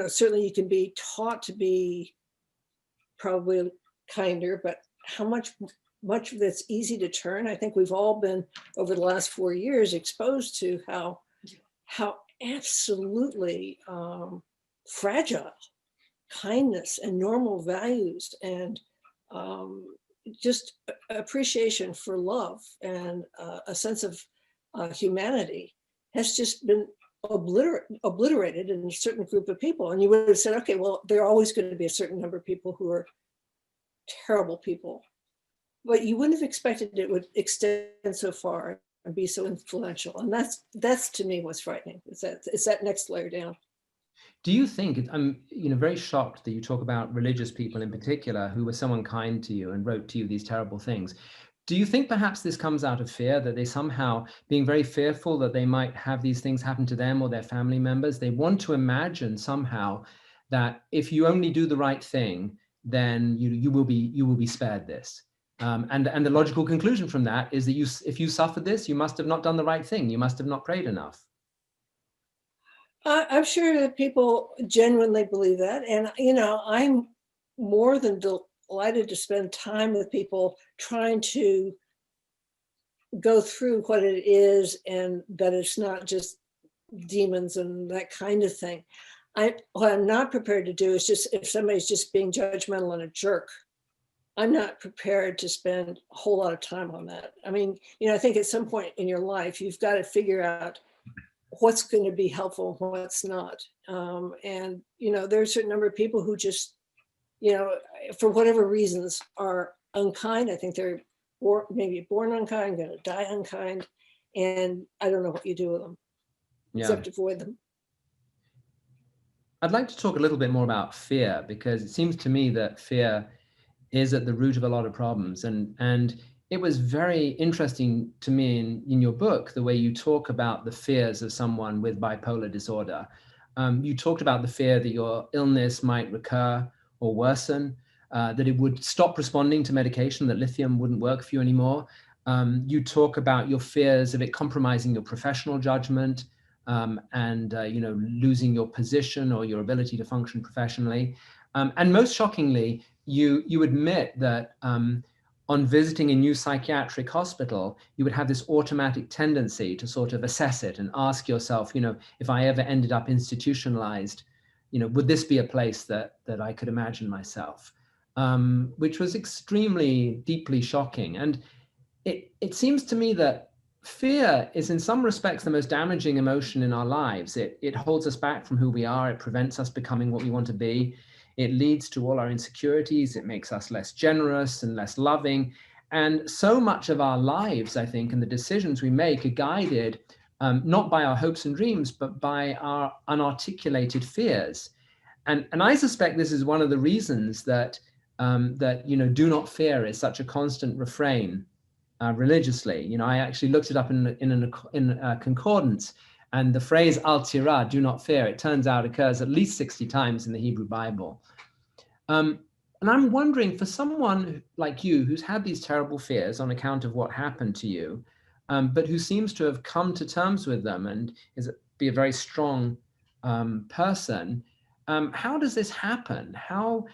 certainly you can be taught to be probably kinder, but how much of that's easy to turn. I think we've all been over the last 4 years exposed to how absolutely fragile kindness and normal values and just appreciation for love and a sense of humanity has just been obliterated in a certain group of people. And you would have said, okay, well, there are always going to be a certain number of people who are terrible people, but you wouldn't have expected it would extend so far and be so influential. And that's to me what's frightening. It's that next layer down. Do you think, I'm very shocked that you talk about religious people in particular who were so unkind to you and wrote to you these terrible things. Do you think perhaps this comes out of fear, that they somehow, being very fearful that they might have these things happen to them or their family members, they want to imagine somehow that if you only do the right thing, then you will be spared this? And the logical conclusion from that is that if you suffered this, you must have not done the right thing. You must have not prayed enough. I'm sure that people genuinely believe that. And, I'm more than delighted to spend time with people trying to go through what it is and that it's not just demons and that kind of thing. What I'm not prepared to do is just, if somebody's just being judgmental and a jerk, I'm not prepared to spend a whole lot of time on that. I mean, I think at some point in your life, you've got to figure out what's going to be helpful and what's not. And, there's a certain number of people who just, for whatever reasons are unkind. I think they're maybe born unkind, going to die unkind. And I don't know what you do with them, except avoid them. I'd like to talk a little bit more about fear, because it seems to me that fear is at the root of a lot of problems. And it was very interesting to me in your book, the way you talk about the fears of someone with bipolar disorder. You talked about the fear that your illness might recur or worsen, that it would stop responding to medication, that lithium wouldn't work for you anymore. You talk about your fears of it compromising your professional judgment, and losing your position or your ability to function professionally. And most shockingly, you admit that on visiting a new psychiatric hospital, you would have this automatic tendency to sort of assess it and ask yourself, if I ever ended up institutionalized, would this be a place that I could imagine myself? Which was extremely deeply shocking. And it seems to me that fear is in some respects the most damaging emotion in our lives. It holds us back from who we are. It prevents us becoming what we want to be. It leads to all our insecurities. It makes us less generous and less loving. And so much of our lives, I think, and the decisions we make are guided not by our hopes and dreams, but by our unarticulated fears. And I suspect this is one of the reasons that do not fear is such a constant refrain religiously. I actually looked it up in a concordance, and the phrase al tirah, do not fear, it turns out occurs at least 60 times in the Hebrew Bible. And I'm wondering, for someone like you who's had these terrible fears on account of what happened to you, but who seems to have come to terms with them and be a very strong person, how does this happen? How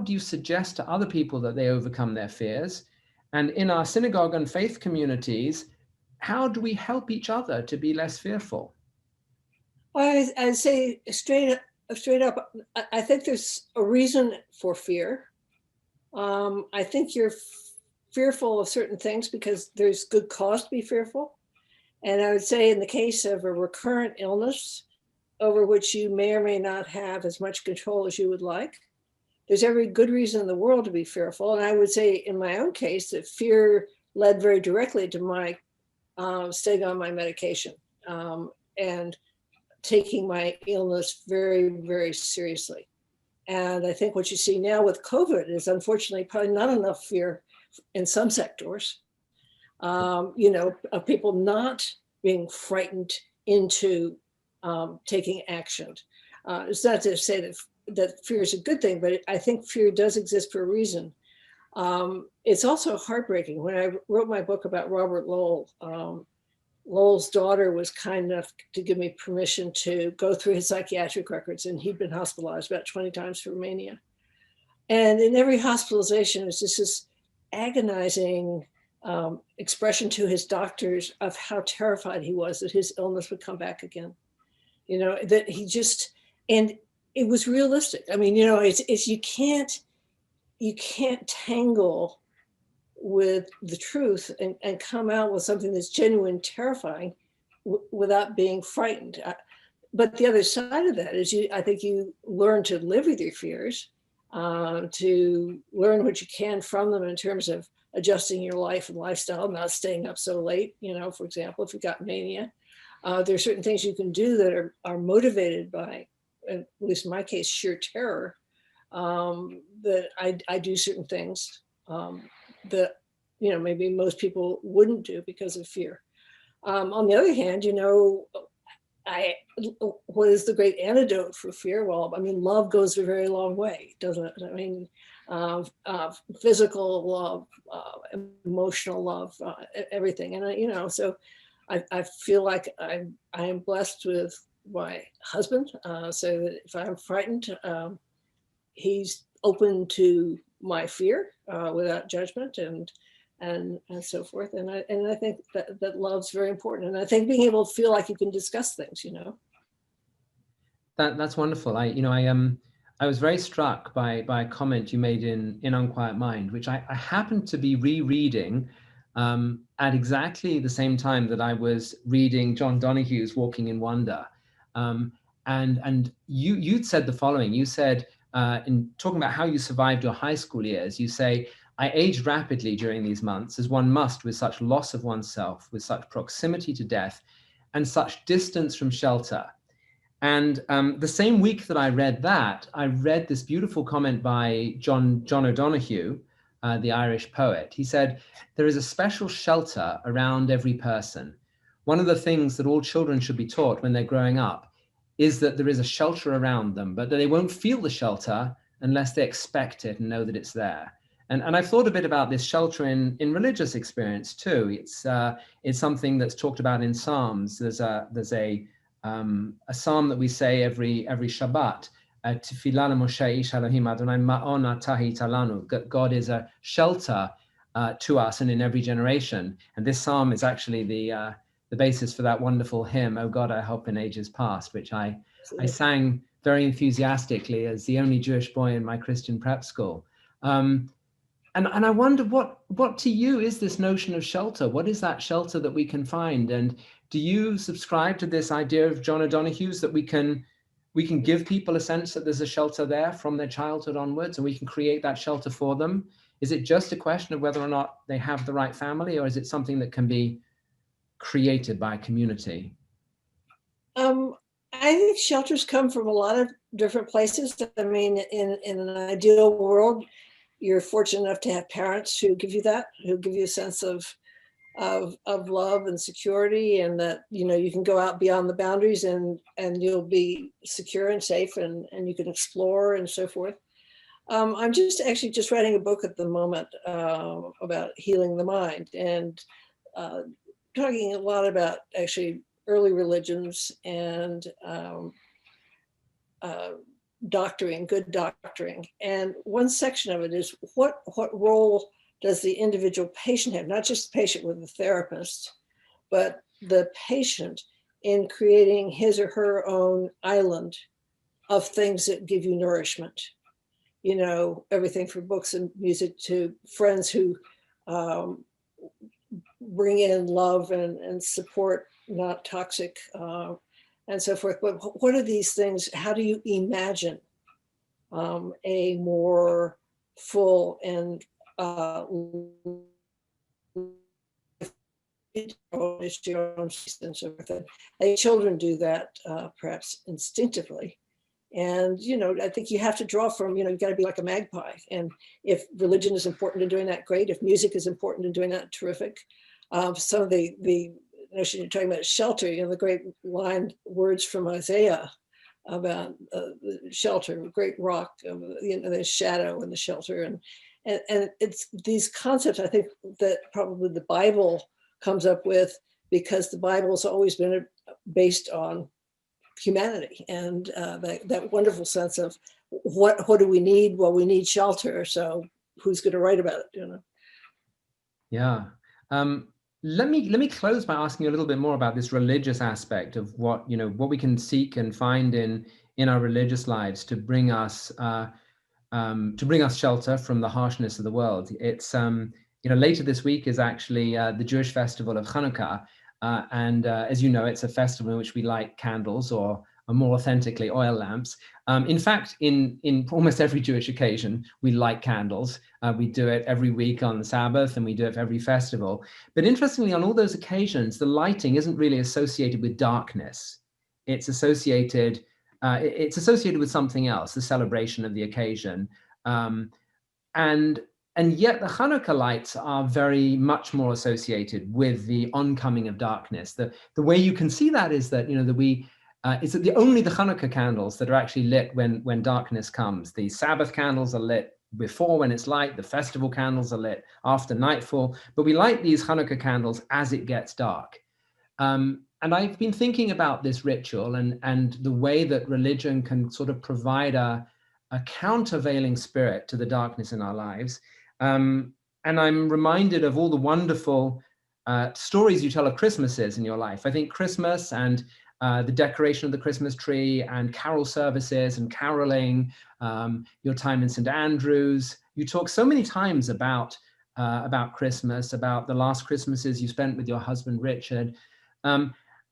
do you suggest to other people that they overcome their fears? And in our synagogue and faith communities, how do we help each other to be less fearful? Well, I'd say straight up, I think there's a reason for fear. I think you're fearful of certain things because there's good cause to be fearful. And I would say in the case of a recurrent illness, over which you may or may not have as much control as you would like. There's every good reason in the world to be fearful. And I would say in my own case that fear led very directly to my staying on my medication and taking my illness very, very seriously. And I think what you see now with COVID is unfortunately probably not enough fear in some sectors, of people not being frightened into taking action. It's not to say that fear is a good thing, but I think fear does exist for a reason. It's also heartbreaking. When I wrote my book about Robert Lowell, Lowell's daughter was kind enough to give me permission to go through his psychiatric records, and he'd been hospitalized about 20 times for mania. And in every hospitalization, it was just this agonizing expression to his doctors of how terrified he was that his illness would come back again. That he just, and it was realistic. I mean, it's you can't tangle with the truth and come out with something that's genuine, terrifying, without being frightened. But the other side of that is I think you learn to live with your fears, to learn what you can from them in terms of adjusting your life and lifestyle, not staying up so late. For example, if you've got mania, there are certain things you can do that are motivated by, at least in my case, sheer terror, that I do certain things that maybe most people wouldn't do because of fear. On the other hand, what is the great antidote for fear? Well, I mean, love goes a very long way, doesn't it? I mean, physical love, emotional love, everything. And so I feel like I am blessed with my husband, so that if I'm frightened, he's open to my fear without judgment and so forth. And I think that love's very important. And I think being able to feel like you can discuss things, That's wonderful. I was very struck by a comment you made in Unquiet Mind, which I happened to be rereading at exactly the same time that I was reading John Donohue's Walking in Wonder. And you'd said the following. You said, in talking about how you survived your high school years, you say, I aged rapidly during these months, as one must with such loss of oneself, with such proximity to death, and such distance from shelter. And the same week that I read that, I read this beautiful comment by John O'Donohue, the Irish poet. He said, there is a special shelter around every person. One of the things that all children should be taught when they're growing up is that there is a shelter around them, but that they won't feel the shelter unless they expect it and know that it's there. And I've thought a bit about this shelter in religious experience too. It's something that's talked about in Psalms. There's a psalm that we say every Shabbat. Tefillah Moshe Ish Elohim Adonai Ma'on Atahi Talanu. God is a shelter to us and in every generation. And this psalm is actually the basis for that wonderful hymn, "O God, our help in ages past," which I sang very enthusiastically as the only Jewish boy in my Christian prep school. And I wonder what to you is this notion of shelter? What is that shelter that we can find? And do you subscribe to this idea of John O'Donohue's that we can give people a sense that there's a shelter there from their childhood onwards, and we can create that shelter for them? Is it just a question of whether or not they have the right family, or is it something that can be created by a community? I think shelters come from a lot of different places. I mean, in an ideal world, you're fortunate enough to have parents who give you that, who give you a sense of love and security, and that you can go out beyond the boundaries and you'll be secure and safe, and you can explore and so forth. I'm just writing a book at the moment about healing the mind, and talking a lot about actually early religions and doctoring, good doctoring. And one section of it is what role does the individual patient have, not just the patient with the therapist, but the patient in creating his or her own island of things that give you nourishment. Everything from books and music to friends who bring in love and support, not toxic and so forth. But what are these things? How do you imagine a more full and children do that perhaps instinctively. And, I think you have to draw from, you've got to be like a magpie. And if religion is important in doing that, great. If music is important in doing that, terrific. Some of the notion you're talking about shelter, the great words from Isaiah about the shelter, great rock, the shadow and the shelter. And it's these concepts, I think, that probably the Bible comes up with, because the Bible has always been based on humanity and that wonderful sense of what do we need? Well, we need shelter. So who's going to write about it? Yeah. Let me close by asking you a little bit more about this religious aspect of what we can seek and find in our religious lives to bring us shelter from the harshness of the world. It's later this week is actually the Jewish festival of Chanuka, and as you know, it's a festival in which we light candles, or more authentically, oil lamps. In fact, in almost every Jewish occasion, we light candles. We do it every week on the Sabbath, and we do it for every festival. But interestingly, on all those occasions, the lighting isn't really associated with darkness. It's associated with something else, the celebration of the occasion. And yet the Chanuka lights are very much more associated with the oncoming of darkness. The way you can see that is that, is that only the Chanuka candles that are actually lit when darkness comes. The Sabbath candles are lit before, when it's light. The festival candles are lit after nightfall. But we light these Chanuka candles as it gets dark. And I've been thinking about this ritual and the way that religion can sort of provide a countervailing spirit to the darkness in our lives. And I'm reminded of all the wonderful stories you tell of Christmases in your life. I think Christmas and the decoration of the Christmas tree and carol services and caroling, your time in St. Andrews. You talk so many times about Christmas, about the last Christmases you spent with your husband, Richard.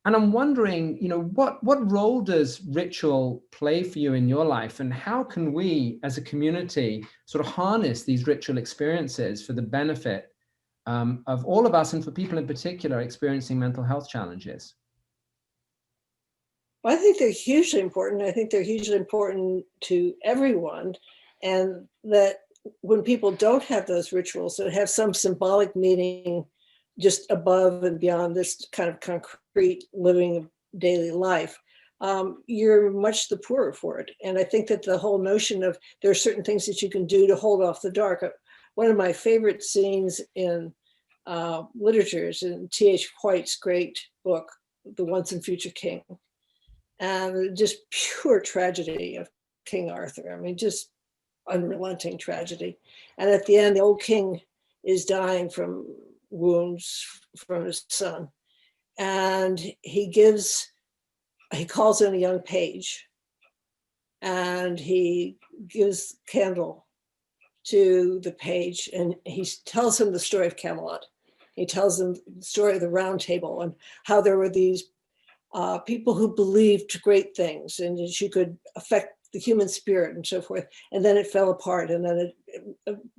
And I'm wondering, what role does ritual play for you in your life, and how can we as a community sort of harness these ritual experiences for the benefit of all of us, and for people in particular experiencing mental health challenges? Well, I think they're hugely important. I think they're hugely important to everyone. And that when people don't have those rituals that have some symbolic meaning just above and beyond this kind of concrete living daily life, you're much the poorer for it. And I think that the whole notion of there are certain things that you can do to hold off the dark. One of my favorite scenes in literature is in T.H. White's great book, The Once and Future King. And just pure tragedy of King Arthur. I mean, just unrelenting tragedy. And at the end, the old king is dying from wounds from his son. And he calls in a young page, and he gives candle to the page, and he tells him the story of Camelot. He tells him the story of the Round Table and how there were these people who believed great things, and that you could affect the human spirit and so forth. And then it fell apart, and then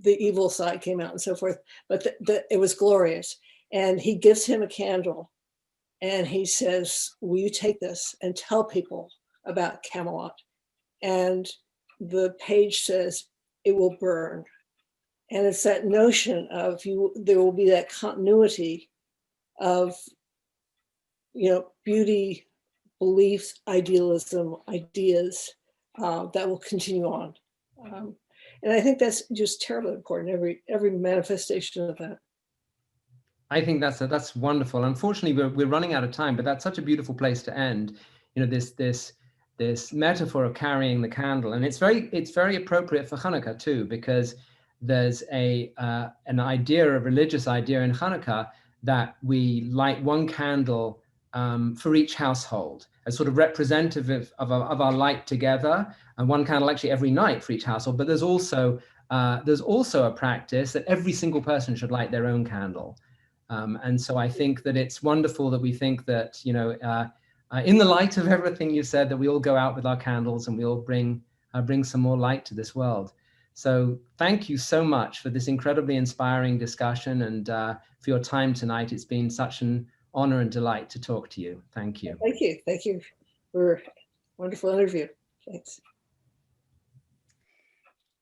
the evil side came out and so forth. But it was glorious. And he gives him a candle, and he says, will you take this and tell people about Camelot? And the page says, it will burn. And it's that notion of there will be that continuity of beauty, beliefs, idealism, ideas that will continue on. And I think that's just terribly important, every manifestation of that. I think that's wonderful. Unfortunately, we're running out of time, but that's such a beautiful place to end. This metaphor of carrying the candle, and it's very appropriate for Chanuka too, because there's an religious idea in Chanuka that we light one candle for each household, as sort of representative of our light together, and one candle actually every night for each household. But there's also a practice that every single person should light their own candle. And so I think that it's wonderful that we think that in the light of everything you said, that we all go out with our candles and we all bring some more light to this world. So thank you so much for this incredibly inspiring discussion and for your time tonight. It's been such an honor and delight to talk to you. Thank you. Thank you. Thank you for a wonderful interview. Thanks.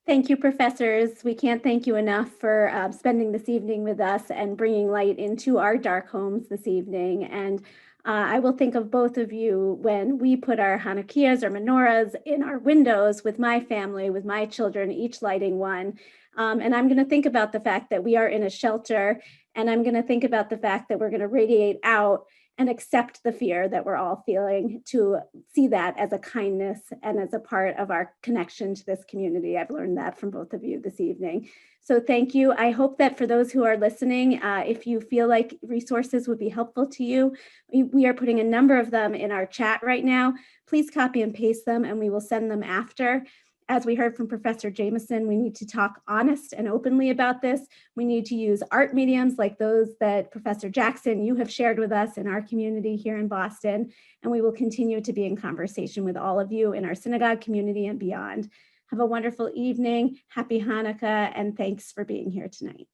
Thank you, professors. We can't thank you enough for spending this evening with us and bringing light into our dark homes this evening. And I will think of both of you when we put our Hanukkahs or menorahs in our windows with my family, with my children, each lighting one. And I'm going to think about the fact that we are in a shelter, and I'm going to think about the fact that we're going to radiate out and accept the fear that we're all feeling, to see that as a kindness and as a part of our connection to this community. I've learned that from both of you this evening. So thank you. I hope that for those who are listening, if you feel like resources would be helpful to you, we are putting a number of them in our chat right now. Please copy and paste them and we will send them after. As we heard from Professor Jamison, we need to talk honest and openly about this. We need to use art mediums like those that Professor Jackson, you have shared with us in our community here in Boston. And we will continue to be in conversation with all of you in our synagogue community and beyond. Have a wonderful evening. Happy Hanukkah, and thanks for being here tonight.